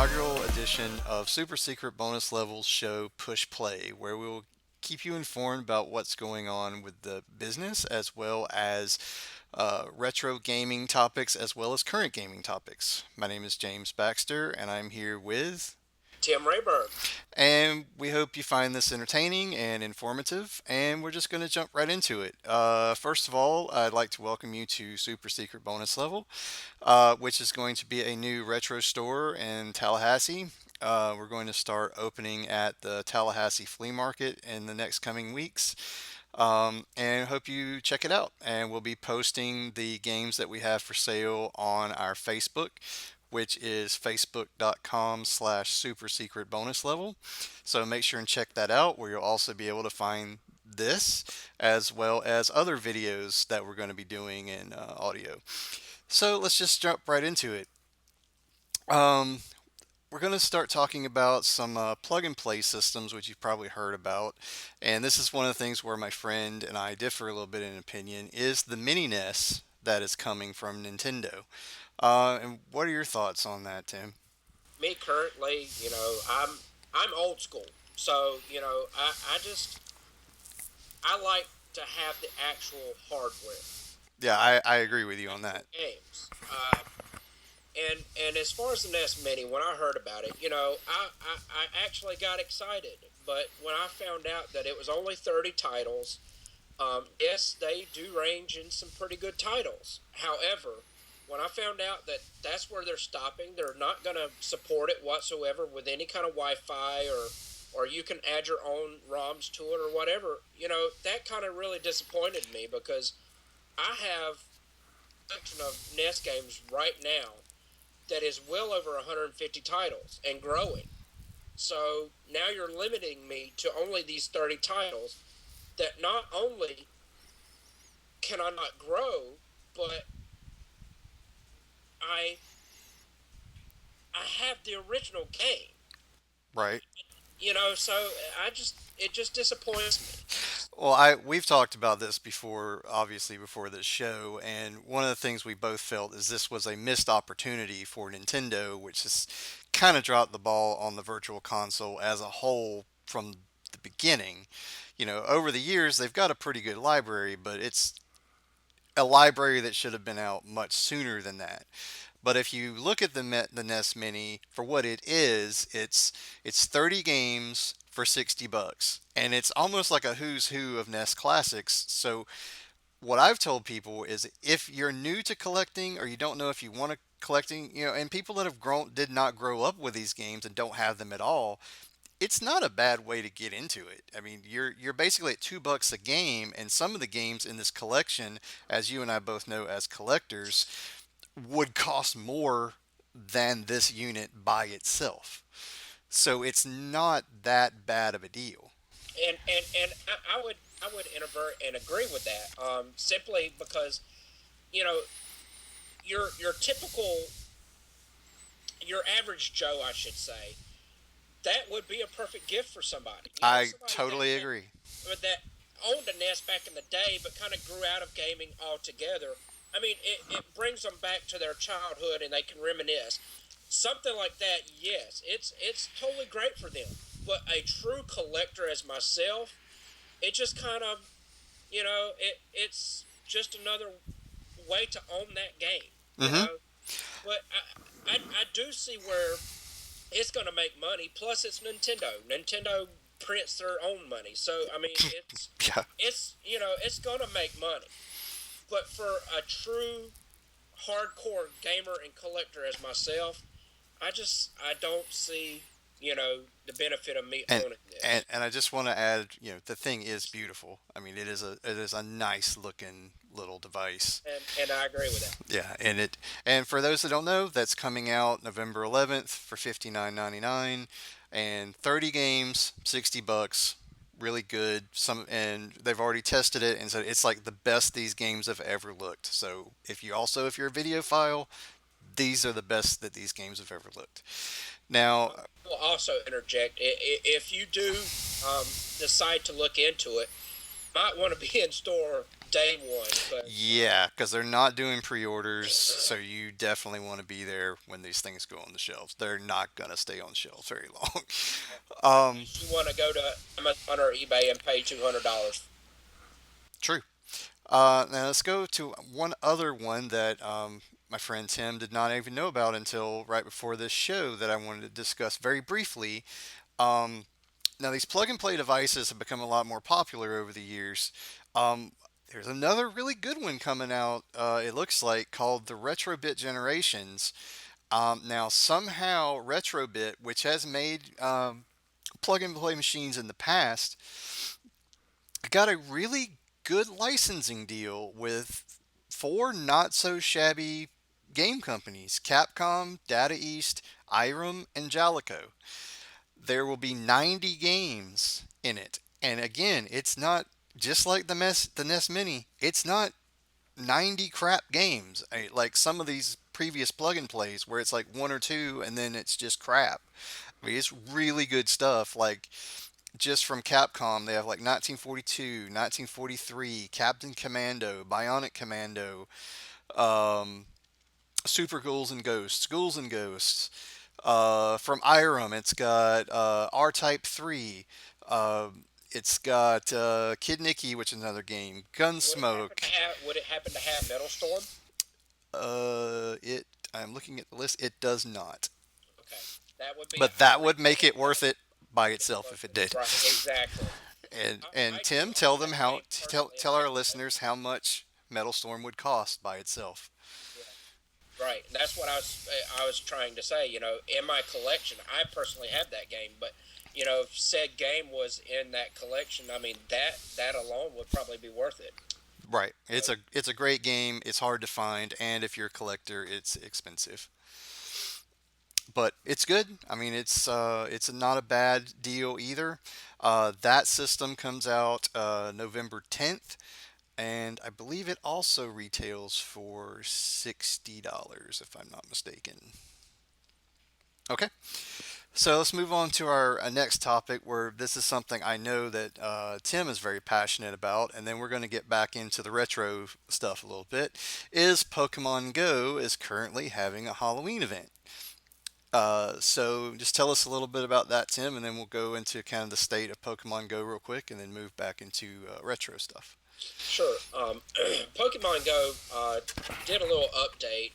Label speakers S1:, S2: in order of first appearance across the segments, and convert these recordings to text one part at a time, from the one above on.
S1: inaugural edition of Super Secret Bonus Levels show Push Play, where we will keep you informed about what's going on with the business as well as retro gaming topics as well as current gaming topics. My name is James Baxter, and I'm here with.
S2: Tim Rayburn.
S1: And we hope you find this entertaining and informative. And we're just going to jump right into it. First of all, I'd like to welcome you to Super Secret Bonus Level, which is going to be a new retro store in Tallahassee. We're going to start opening at the Tallahassee Flea Market in the next coming weeks. And hope you check it out. And we'll be posting the games that we have for sale on our Facebook, which is facebook.com/super secret bonus level. So make sure and check that out, where you'll also be able to find this as well as other videos that we're going to be doing in audio. So let's just jump right into it. Um, we're going to start talking about some plug and play systems, which you've probably heard about. And this is one of the things where my friend and I differ a little bit in opinion is the Mini NES that is coming from Nintendo. And what are your thoughts on that, Tim?
S2: Me currently, I'm old school, so I like to have the actual hardware,
S1: Yeah, I agree with you on
S2: actual
S1: that.
S2: games. And as far as the NES Mini, when I heard about it, I actually got excited. But when I found out that it was only 30 titles, yes, they do range in some pretty good titles. However, when I found out that that's where they're stopping, they're not going to support it whatsoever with any kind of Wi-Fi or you can add your own ROMs to it or whatever. That kind of really disappointed me because I have a collection of NES games right now that is well over 150 titles and growing. So now you're limiting me to only these 30 titles that not only can I not grow, but I I have the original game.
S1: Right.
S2: So it just disappoints me.
S1: Well, I we've talked about this before, obviously before this show, and one of the things we both felt is this was a missed opportunity for Nintendo, which has kind of dropped the ball on the virtual console as a whole from the beginning. Over the years they've got a pretty good library, but it's a library that should have been out much sooner than that. But if you look at the NES Mini for what it is, it's 30 games for $60, and it's almost like a who's who of NES classics. So what I've told people is if you're new to collecting or you don't know if you want to collecting, and people that have grown did not grow up with these games and don't have them at all, it's not a bad way to get into it. I mean, you're basically at $2 a game, and some of the games in this collection, as you and I both know as collectors, would cost more than this unit by itself. So it's not that bad of a deal.
S2: And I would invert and agree with that. Simply because you know your typical your average Joe, I should say, that would be a perfect gift for somebody.
S1: I
S2: Somebody
S1: totally agree.
S2: that owned a NES back in the day, but kind of grew out of gaming altogether. I mean, it brings them back to their childhood, and they can reminisce. Something like that, yes, it's totally great for them. But a true collector as myself, it just kind of, it's just another way to own that game. You
S1: Hmm.
S2: know, but I do see where it's going to make money. Plus, it's Nintendo. Nintendo prints their own money, so I mean,
S1: Yeah.
S2: it's going to make money. But for a true hardcore gamer and collector as myself, I don't see the benefit of me
S1: And
S2: owning
S1: and
S2: this.
S1: and I just want to add, the thing is beautiful. I mean, it is a nice looking little device.
S2: And I agree with that.
S1: Yeah, and for those that don't know, that's coming out November 11th for 59.99, and 30 games, $60, really good. And they've already tested it and said it's like the best these games have ever looked. So if you're a video file, these are the best that these games have ever looked. Now,
S2: I will also interject if you do decide to look into it. might want to be in store day one because
S1: Yeah, because they're not doing pre-orders, so you definitely want to be there when these things go on the shelves. They're not gonna stay on shelves very long. Um,
S2: unless you want to go to Amazon or eBay and pay $200.
S1: True. Now let's go to one other one that my friend Tim did not even know about until right before this show that I wanted to discuss very briefly. Um, Now these plug and play devices have become a lot more popular over the years. Um, there's another really good one coming out. It looks like called the Retrobit Generations. Now somehow Retrobit, which has made plug and play machines in the past, got a really good licensing deal with four not so shabby game companies: Capcom, Data East, Irem, and Jalico. There will be 90 games in it. And again, it's not just like the NES Mini. It's not 90 crap games like some of these previous plug and plays where it's like one or two and then it's just crap. I mean, it's really good stuff. Like just from Capcom, they have like 1942, 1943, Captain Commando, Bionic Commando, um, Super Ghouls and Ghosts, Ghouls and Ghosts. From Irem, it's got R-Type 3. It's got Kid Nicky, which is another game. Gunsmoke.
S2: Would it happen to have Metal Storm?
S1: It. I'm looking at the list. It does not,
S2: Okay, that would be a
S1: but that
S2: highly
S1: would make it
S2: that
S1: worth
S2: would
S1: it by
S2: make it
S1: itself if
S2: worth
S1: it
S2: it.
S1: did.
S2: Right, exactly.
S1: And
S2: I do
S1: Tim, tell
S2: own
S1: them
S2: that
S1: how
S2: game
S1: tell
S2: personally in
S1: tell
S2: my
S1: our listeners
S2: collection.
S1: how much Metal Storm would cost by itself.
S2: Yeah. Right, and that's what I was trying to say. In my collection, I personally have that game, but if said game was in that collection, I mean that alone would probably be worth it.
S1: Right.
S2: So,
S1: It's a great game. It's hard to find, and if you're a collector, it's expensive. But it's good. I mean, it's not a bad deal either. That system comes out November 10th, and I believe it also retails for $60 if I'm not mistaken. Okay, so let's move on to our next topic, where this is something I know that Tim is very passionate about, and then we're going to get back into the retro stuff a little bit. Is Pokemon Go is currently having a Halloween event. So just tell us a little bit about that, Tim, and then we'll go into kind of the state of Pokemon Go real quick, and then move back into retro stuff.
S2: sure. Pokemon Go did a little update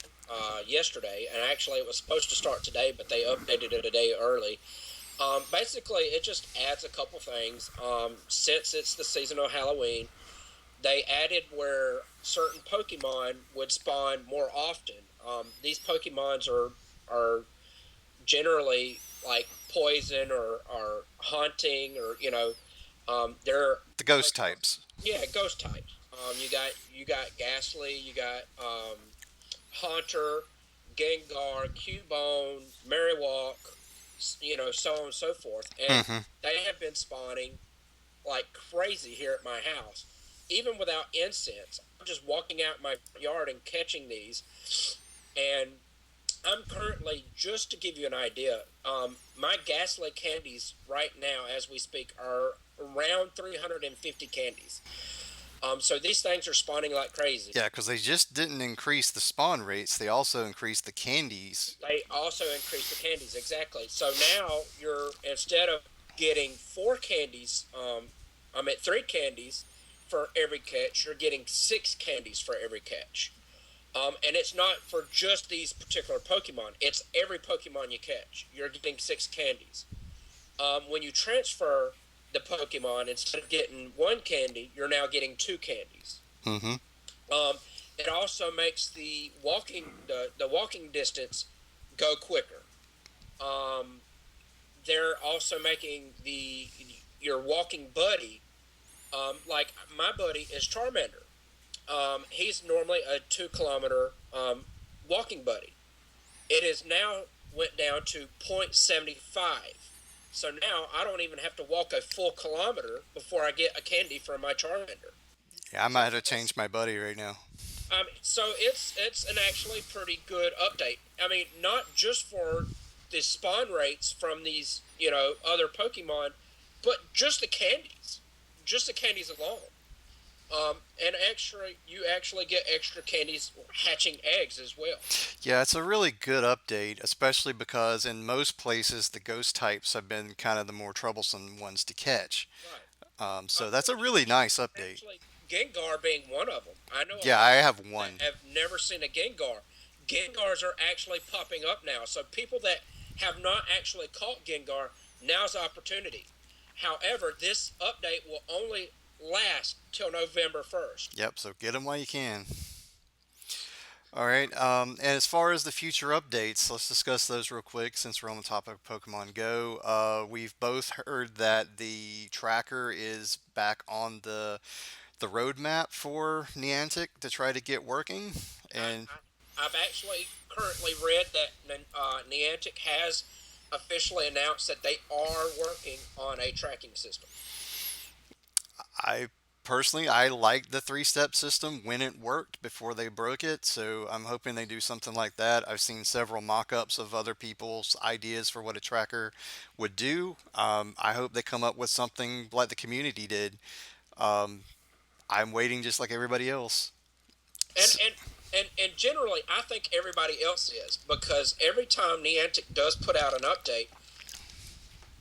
S2: yesterday, and actually it was supposed to start today, but they updated it a day early. Basically, it just adds a couple things. Since it's the season of Halloween, they added where certain Pokemon would spawn more often. These Pokemons are generally like poison or haunting or they're
S1: The ghost
S2: Pokemon.
S1: types.
S2: Yeah, ghost types. You got Ghastly, you got Haunter, Gengar, Cubone, Marowak, so on and so forth, and
S1: Hmm.
S2: they have been spawning like crazy here at my house. Even without incense, I'm just walking out my yard and catching these. And I'm currently, just to give you an idea, my Gaslight candies right now, as we speak, are around 350 candies. So these things are spawning like crazy.
S1: Yeah, because they just didn't increase the spawn rates; they also increased the candies.
S2: They also increase the candies, exactly. So now you're, instead of getting four candies, I'm at three candies for every catch. You're getting six candies for every catch. And it's not for just these particular Pokemon. It's every Pokemon you catch. You're getting six candies. When you transfer the Pokemon, instead of getting one candy, you're now getting two candies.
S1: Hmm.
S2: Um, it also makes the walking distance go quicker. Um, they're also making the your walking buddy, like my buddy is Charmander. He's normally a 2 kilometer walking buddy. It is now went down to 0.75. So now I don't even have to walk a full kilometer before I get a candy from my Charmander.
S1: Yeah, I
S2: So
S1: might have to
S2: it's
S1: change my buddy right now.
S2: so it's an actually pretty good update. I mean, not just for the spawn rates from these other Pokemon, but just the candies alone. And extra, you actually get extra candies hatching eggs as well.
S1: Yeah, it's a really good update, especially because in most places the ghost types have been kind of the more troublesome ones to catch.
S2: Right.
S1: So that's a
S2: Which
S1: really nice update.
S2: actually, Gengar being one of them. I know a
S1: Yeah,
S2: lot
S1: I
S2: of
S1: have
S2: people that
S1: one.
S2: have never seen a Gengar. Gengars are actually popping up now. So people that have not actually caught Gengar, now's the opportunity. However, this update will only last till November 1st.
S1: Yep, so get them while you can. All right, and as far as the future updates, let's discuss those real quick since we're on the topic of Pokemon Go. We've both heard that the tracker is back on the roadmap for Niantic to try to get working,
S2: I,
S1: and
S2: I've actually currently read that Niantic has officially announced that they are working on a tracking system.
S1: I personally I liked the three-step system when it worked before they broke it, so I'm hoping they do something like that. I've seen several mock-ups of other people's ideas for what a tracker would do. I hope they come up with something like the community did. Um, I'm waiting just like everybody else.
S2: And
S1: S
S2: and and generally, I think everybody else is because every time Niantic does put out an update,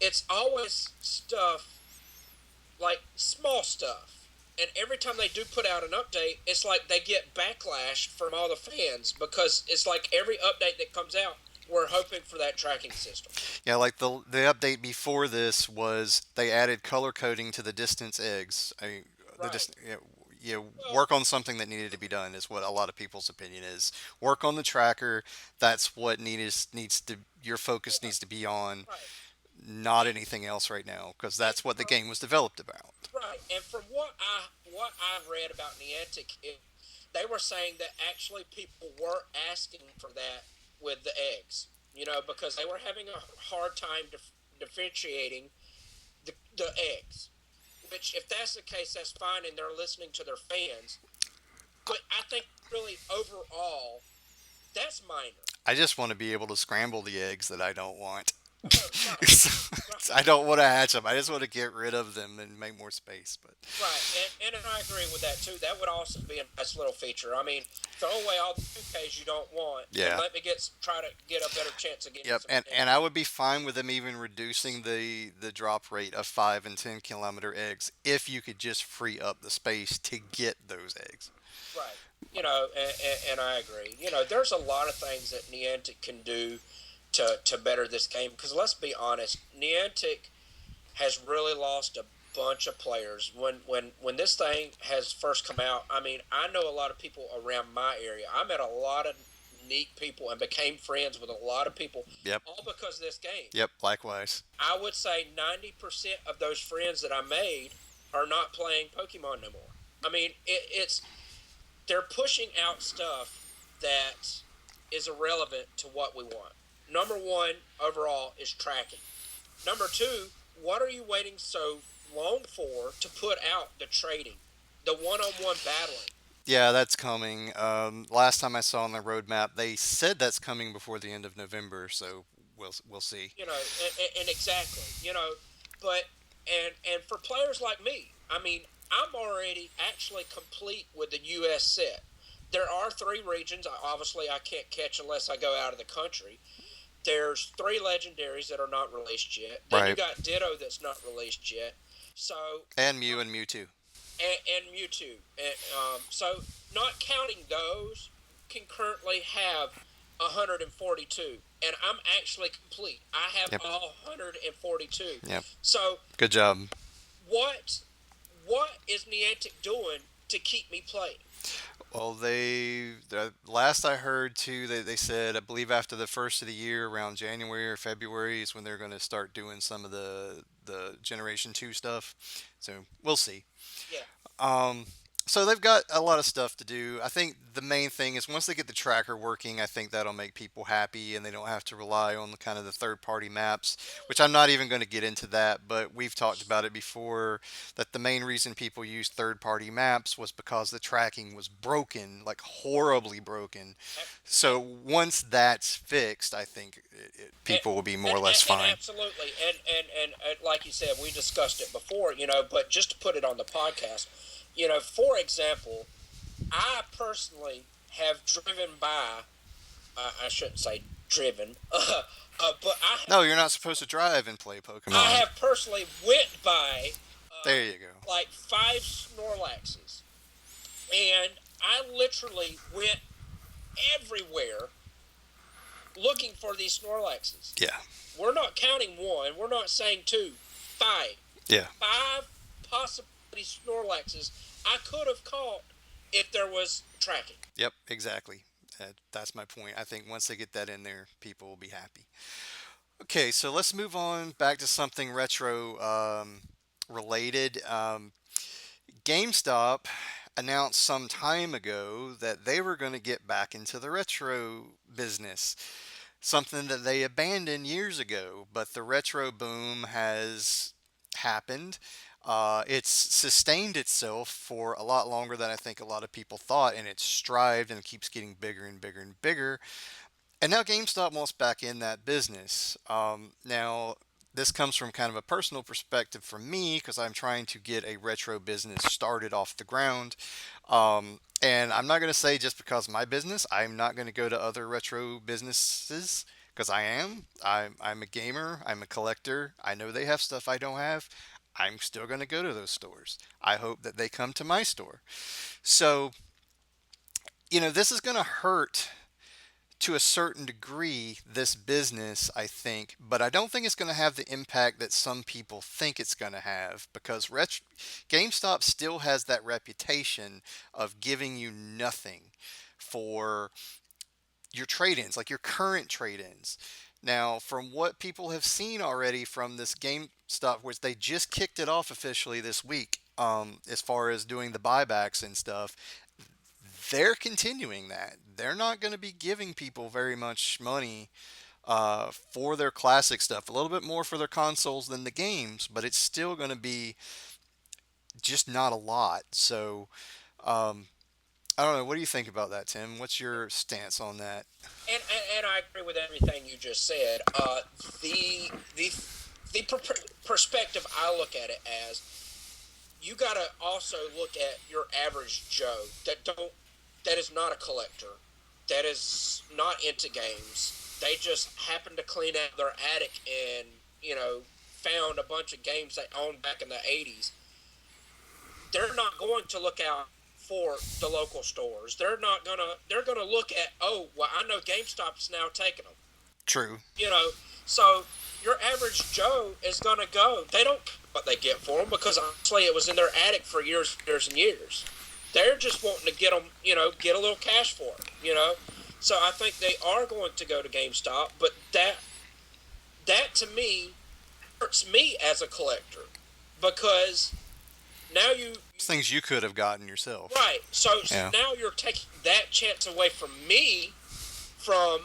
S2: it's always stuff like small stuff. And every time they do put out an update, it's like they get backlash from all the fans because it's like every update that comes out, we're hoping for that tracking system.
S1: Yeah, like the update before this was they added color coding to the distance eggs. The
S2: Right.
S1: dist- yeah, yeah,
S2: Well,
S1: work on something that needed to be done is what a lot of people's opinion is. Work on the tracker. That's what needs to your focus
S2: yeah,
S1: needs to be on,
S2: right.
S1: not
S2: And
S1: anything else right now, because
S2: and
S1: that's what the
S2: from
S1: game was developed about.
S2: right, and from what I've read about Niantic, they were saying that actually people were asking for that with the eggs, because they were having a hard time differentiating the eggs. Which, if that's the case, that's fine, and they're listening to their fans. But I think really overall, that's minor.
S1: I just want to be able to scramble the eggs that I don't want.
S2: Right,
S1: So, I
S2: right.
S1: don't want to hatch them. I just want to get rid of them and make more space. But
S2: Right, and I agree with that too. That would also be a nice little feature. I mean, throw away all the 2Ks you don't want, and
S1: yeah.
S2: let me try to get a better chance of getting
S1: Yep,
S2: some
S1: and I
S2: eggs.
S1: would be fine with them even reducing the drop rate of 5 and 10 kilometer eggs if you could just free up the space to get those eggs.
S2: Right, and I agree. There's a lot of things that Niantic can do to better this game. Because let's be honest, Niantic has really lost a bunch of players. When this thing has first come out, I mean, I know a lot of people around my area. I met a lot of neat people and became friends with a lot of people,
S1: Yep,
S2: all because of this game.
S1: yep, likewise.
S2: I would say 90% of those friends that I made are not playing Pokemon no more. I mean, it's they're pushing out stuff that is irrelevant to what we want. Number one overall is tracking. Number two, what are you waiting so long for to put out the trading, the one-on-one battling?
S1: Yeah, that's coming. Last time I saw on the roadmap, they said that's coming before the end of November, so we'll see.
S2: And exactly, but and for players like me, I mean, I'm already actually complete with the U.S. set. There are three regions. Obviously, I can't catch unless I go out of the country. There's three legendaries that are not released yet. Then you
S1: Right,
S2: got Ditto that's not released yet. So
S1: and Mew and Mewtwo.
S2: and Mewtwo. So not counting those, can currently have 142, and I'm actually complete. I have
S1: Yep,
S2: all 142.
S1: yep.
S2: So
S1: Good job.
S2: what what is Niantic doing to keep me playing?
S1: Well, the last I heard too, they said I believe after the first of the year, around January or February, is when they're going to start doing some of the Generation Two stuff. So we'll see.
S2: Yeah,
S1: Um, so they've got a lot of stuff to do. I think the main thing is once they get the tracker working, I think that'll make people happy, and they don't have to rely on the kind of the third party maps, which I'm not even going to get into that, but we've talked about it before that the main reason people use third party maps was because the tracking was broken, like horribly broken.
S2: and,
S1: So once that's fixed, I think
S2: and,
S1: people will be more or less
S2: and
S1: fine.
S2: absolutely, and like you said, we discussed it before, but just to put it on the podcast, For example, I personally have driven by. I shouldn't say driven, but
S1: No, you're not supposed to drive and play
S2: I
S1: Pokemon.
S2: have personally went by
S1: There you go.
S2: like five Snorlaxes, and I literally went everywhere looking for these Snorlaxes.
S1: Yeah,
S2: We're not counting one. We're not saying two. Five.
S1: yeah.
S2: Five possibility Snorlaxes I could have caught if there was tracking.
S1: Yep, exactly. That's my point. I think once they get that in there, people will be happy. Okay, so let's move on back to something retro related. GameStop announced some time ago that they were going to get back into the retro business, something that they abandoned years ago. But the retro boom has happened. It's sustained itself for a lot longer than I think a lot of people thought, and it's strived and keeps getting bigger and bigger and bigger. And now GameStop wants back in that business. Now, this comes from kind of a personal perspective for me because I'm trying to get a retro business started off the ground. And I'm not going to say just because of my business, I'm not going to go to other retro businesses because I am. I'm a gamer, I'm a collector. I know they have stuff I don't have. I'm still going to go to those stores. I hope that they come to my store. So, this is going to hurt to a certain degree this business, I think, but I don't think it's going to have the impact that some people think it's going to have because GameStop still has that reputation of giving you nothing for your trade-ins, like your current trade-ins. Now, from what people have seen already from this GameStop, which they just kicked it off officially this week, as far as doing the buybacks and stuff, they're continuing that. They're not going to be giving people very much money for their classic stuff. A little bit more for their consoles than the games, but it's still going to be just not a lot. So um, I don't know. What do you think about that, Tim? What's your stance on that?
S2: And I agree with everything you just said. The the the perspective I look at it as, you got to also look at your average Joe that is not a collector, that is not into games. They just happen to clean out their attic and found a bunch of games they owned back in the 80s. They're not going to look out for the local stores. They're gonna look at, oh well, I know GameStop's now taking them.
S1: True.
S2: You know, so your average Joe is gonna go. They don't care what they get for them because honestly, it was in their attic for years, years and years. They're just wanting to get them, get a little cash for it. So I think they are going to go to GameStop, but that to me hurts me as a collector because now
S1: It's things you could have gotten yourself.
S2: right. So
S1: Yeah.
S2: now you're taking that chance away from me from,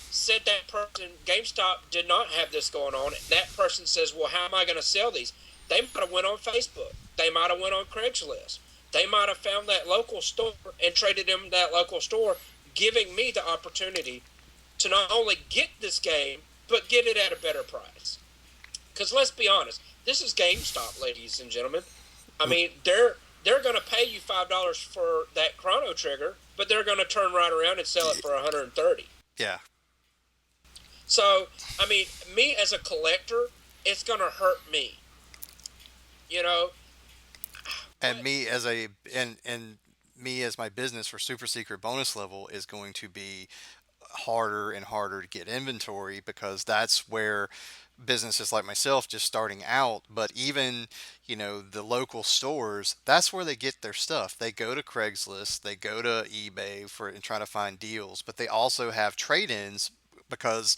S2: said that person, GameStop did not have this going on. That person says, well, how am I going to sell these? They might have went on Facebook. They might have went on Craigslist. They might have found that local store and traded them that local store, giving me the opportunity to not only get this game, but get it at a better price. Because let's be honest, this is GameStop, ladies and gentlemen. I mean, they're going to pay you $5 for that Chrono Trigger, but they're going to turn right around and sell it for 130.
S1: Yeah.
S2: So, I mean, me as a collector, it's going to hurt me, you know.
S1: And
S2: But
S1: me as a and me as my business for super secret bonus level is going to be harder and harder to get inventory because that's where businesses like myself just starting out, but even, the local stores, that's where they get their stuff. They go to Craigslist, they go to eBay for and try to find deals, but they also have trade-ins because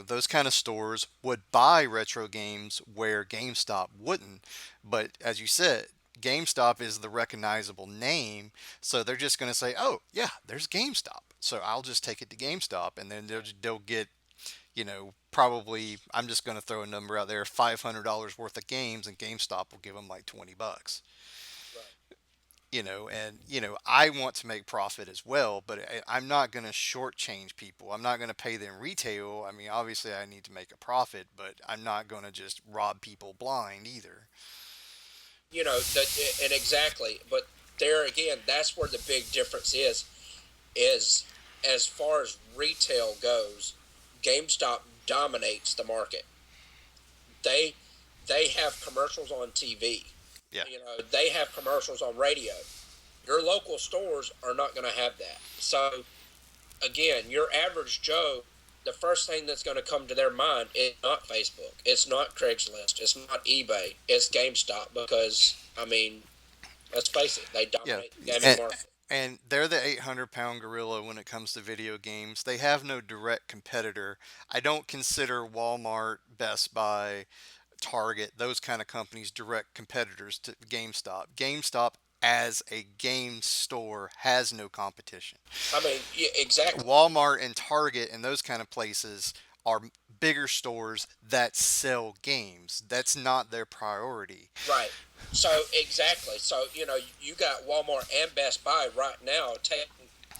S1: those kind of stores would buy retro games where GameStop wouldn't. But as you said, GameStop is the recognizable name, so they're just going to say, "Oh, yeah, there's GameStop." So I'll just take it to GameStop, and then they'll get, probably I'm just going to throw a number out there, $500 worth of games, and GameStop will give them like $20.
S2: right.
S1: And I want to make profit as well, but I'm not going to shortchange people. I'm not going to pay them retail. I mean, obviously I need to make a profit, but I'm not going to just rob people blind either.
S2: that, and exactly. But there again, that's where the big difference is as far as retail goes, GameStop dominates the market. They they have commercials on TV.
S1: Yeah.
S2: They have commercials on radio. Your local stores are not going to have that. So again, your average Joe, the first thing that's going to come to their mind is not Facebook. It's not Craigslist. It's not eBay. It's GameStop because I mean, let's face it, they
S1: Yeah.
S2: dominate the gaming
S1: And,
S2: market.
S1: and they're the 800-pound gorilla when it comes to video games. They have no direct competitor. I don't consider Walmart, Best Buy, Target, those kind of companies direct competitors to GameStop. GameStop as a game store has no competition.
S2: I mean, yeah, exactly.
S1: Walmart and Target and those kind of places are bigger stores that sell games. That's not their priority.
S2: Right. So exactly. So you got Walmart and Best Buy right now.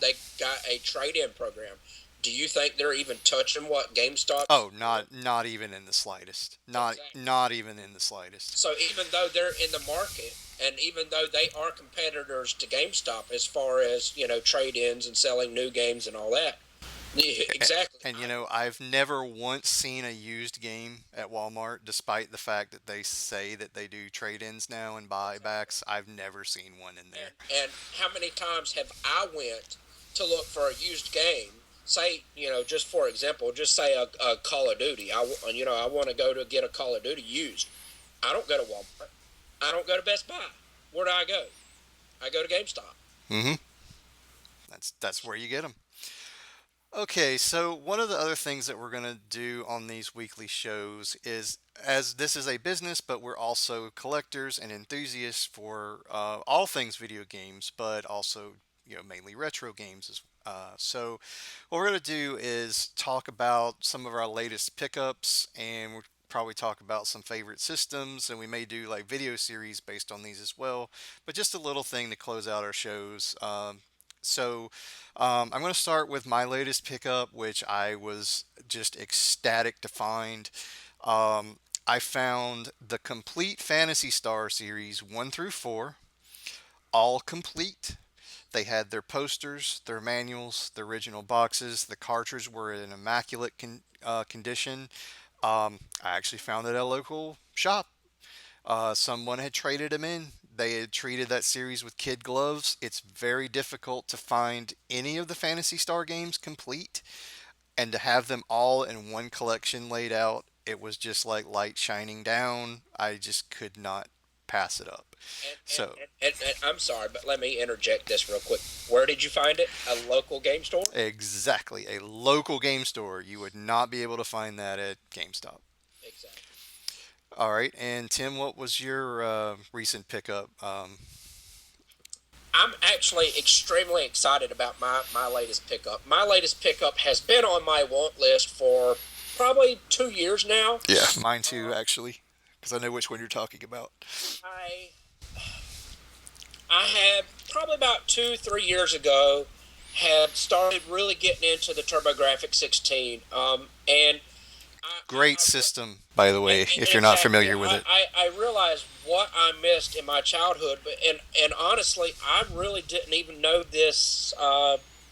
S2: They got a trade-in program. Do you think they're even touching what GameStop's
S1: Oh,
S2: doing?
S1: not even in the slightest.
S2: Exactly.
S1: Not even in the slightest.
S2: So even though they're in the market, and even though they are competitors to GameStop as far as trade-ins and selling new games and all that, exactly.
S1: And I've never once seen a used game at Walmart, despite the fact that they say that they do trade-ins now and
S2: Exactly.
S1: buybacks. I've never seen one in there.
S2: And how many times have I went to look for a used game? Say, just for example, just say a Call of Duty. I want to go to get a Call of Duty used. I don't go to Walmart. I don't go to Best Buy. Where do I go? I go to GameStop.
S1: Hmm. That's where you get them. Okay, so one of the other things that we're going to do on these weekly shows is, as this is a business, but we're also collectors and enthusiasts for all things video games, but also, mainly retro games. So, what we're going to do is talk about some of our latest pickups, and we'll probably talk about some favorite systems, and we may do like video series based on these as well. But just a little thing to close out our shows. I'm going to start with my latest pickup, which I was just ecstatic to find. I found the complete Fantasy Star series 1 through 4, all complete. They had their posters, their manuals, the original boxes. The cartridges were in immaculate condition. I actually found it at a local shop. Someone had traded them in. They had treated that series with kid gloves. It's very difficult to find any of the Fantasy Star games complete, and to have them all in one collection laid out, it was just like light shining down. I just could not pass it up.
S2: And, and,
S1: So,
S2: and I'm sorry, but let me interject this real quick. Where did you find it? A local game store?
S1: exactly, a local game store. You would not be able to find that at GameStop.
S2: Exactly.
S1: All right, and Tim, what was your recent pickup?
S2: I'm actually extremely excited about my latest pickup. My latest pickup has been on my want list for probably 2 years now.
S1: Yeah, mine too,
S2: Um,
S1: actually, because I know which one you're talking about.
S2: I I had probably about 2 3 years ago had started really getting into the TurboGrafx 16, and
S1: Great system, by the way, if you're not
S2: exactly.
S1: familiar with it.
S2: I realized what I missed in my childhood, but and honestly, I really didn't even know this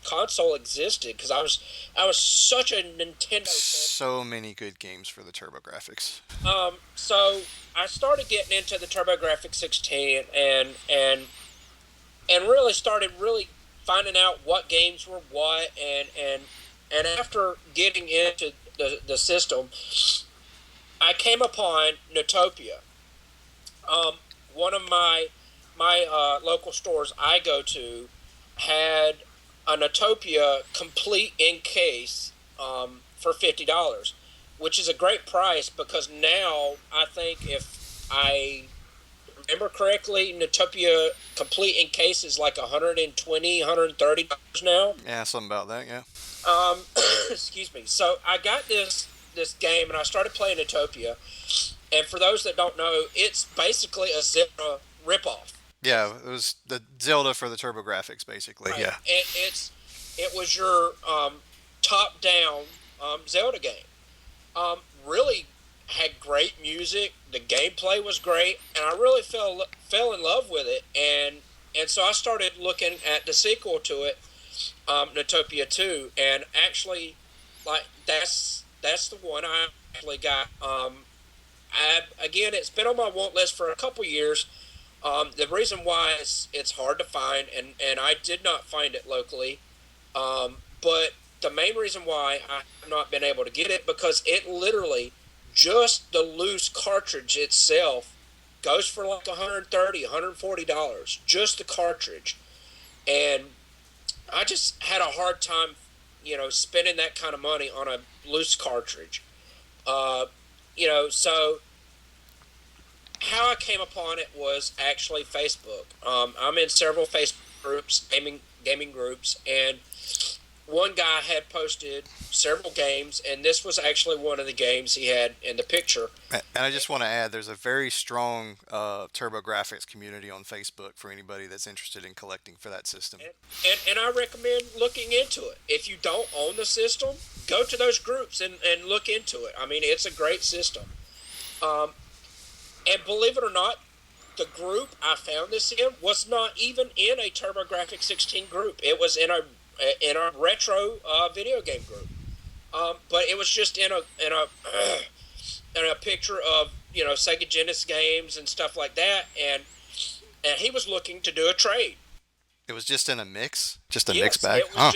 S2: console existed because I was such a Nintendo fan.
S1: So many good games for the TurboGrafx.
S2: So I started getting into the TurboGrafx 16 and really started really finding out what games were what and after getting into the system, I came upon Notopia. One of my local stores I go to had a Notopia complete in case for $50, which is a great price because now I think if I remember correctly, Notopia complete in case is like 120, $130 now.
S1: Yeah, something about that. Yeah.
S2: Um, excuse me. So I got this game and I started playing Utopia. And for those that don't know, it's basically a Zelda ripoff.
S1: Yeah, it was the Zelda for the TurboGrafx, basically.
S2: Right.
S1: Yeah.
S2: It was your top down Zelda game. Really. had great music. The gameplay was great, and I really fell in love with it. And so I started looking at the sequel to it, Notopia 2, and actually, like that's the one I actually got. Again, it's been on my want list for a couple years. The reason why is it's hard to find, and I did not find it locally. But the main reason why I have not been able to get it because it literally just the loose cartridge itself goes for like 130 $140 just the cartridge, and I just had a hard time, spending that kind of money on a loose cartridge. Uh, so how I came upon it was actually Facebook. I'm in several Facebook groups, gaming groups, and one guy had posted several games, and this was actually one of the games he had in the picture.
S1: And I just want to add, there's a very strong TurboGrafx community on Facebook for anybody that's interested in collecting for that system.
S2: And I recommend looking into it. If you don't own the system, go to those groups and look into it. I mean, it's a great system. Um, and believe it or not, the group I found this in was not even in a TurboGrafx 16 group. It was in a retro video game group. But it was just in a picture of Sega Genesis games and stuff like that, and he was looking to do a trade.
S1: It was just in a mix, just a mix
S2: Yes,
S1: bag, huh?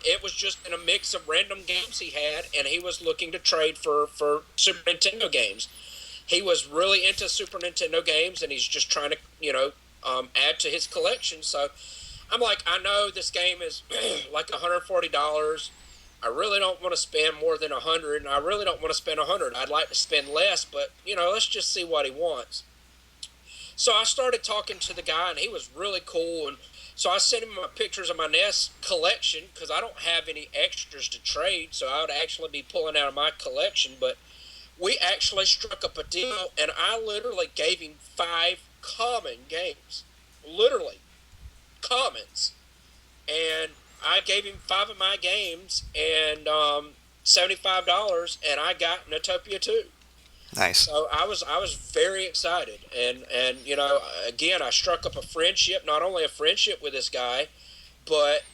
S2: it was just in a mix of random games he had, and he was looking to trade for Super Nintendo games. He was really into Super Nintendo games, and he's just trying to add to his collection. So I'm like, I know this game is like $140. I really don't want to spend more than 100, and I really don't want to spend 100. I'd like to spend less, but let's just see what he wants. So I started talking to the guy, and he was really cool. And so I sent him my pictures of my NES collection because I don't have any extras to trade, so I would actually be pulling out of my collection. But we actually struck up a deal, and I literally gave him 5 common games, literally commons, and I gave him 5 of my games and $75, and I got Notopia 2.
S1: Nice.
S2: So I was very excited, and again I struck up a friendship, not only a friendship with this guy, but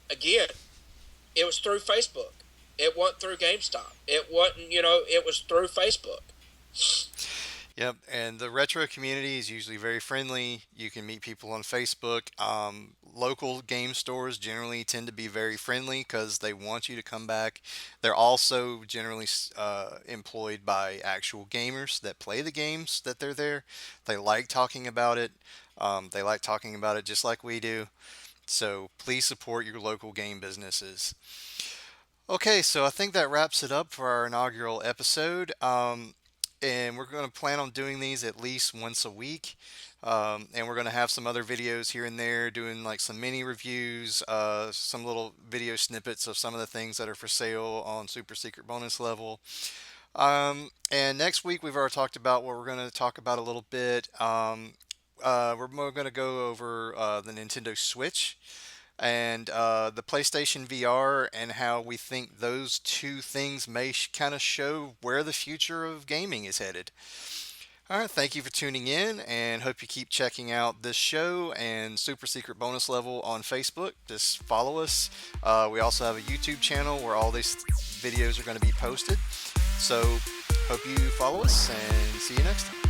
S2: again it was through Facebook. It wasn't through GameStop. It wasn't it was through Facebook.
S1: Yep, and the retro community is usually very friendly. You can meet people on Facebook. Local game stores generally tend to be very friendly because they want you to come back. They're also generally employed by actual gamers that play the games that they're there. They like talking about it. They like talking about it just like we do. So please support your local game businesses. Okay, so I think that wraps it up for our inaugural episode. And we're going to plan on doing these at least once a week. And we're going to have some other videos here and there doing like some mini reviews, some little video snippets of some of the things that are for sale on Super Secret Bonus level. And next week, we've already talked about what we're going to talk about a little bit. We're going to go over the Nintendo Switch and the PlayStation VR and how we think those two things may kind of show where the future of gaming is headed. All right, thank you for tuning in and hope you keep checking out this show and Super Secret Bonus Level on Facebook. Just follow us. We also have a YouTube channel where all these videos are going to be posted. So, hope you follow us and see you next time.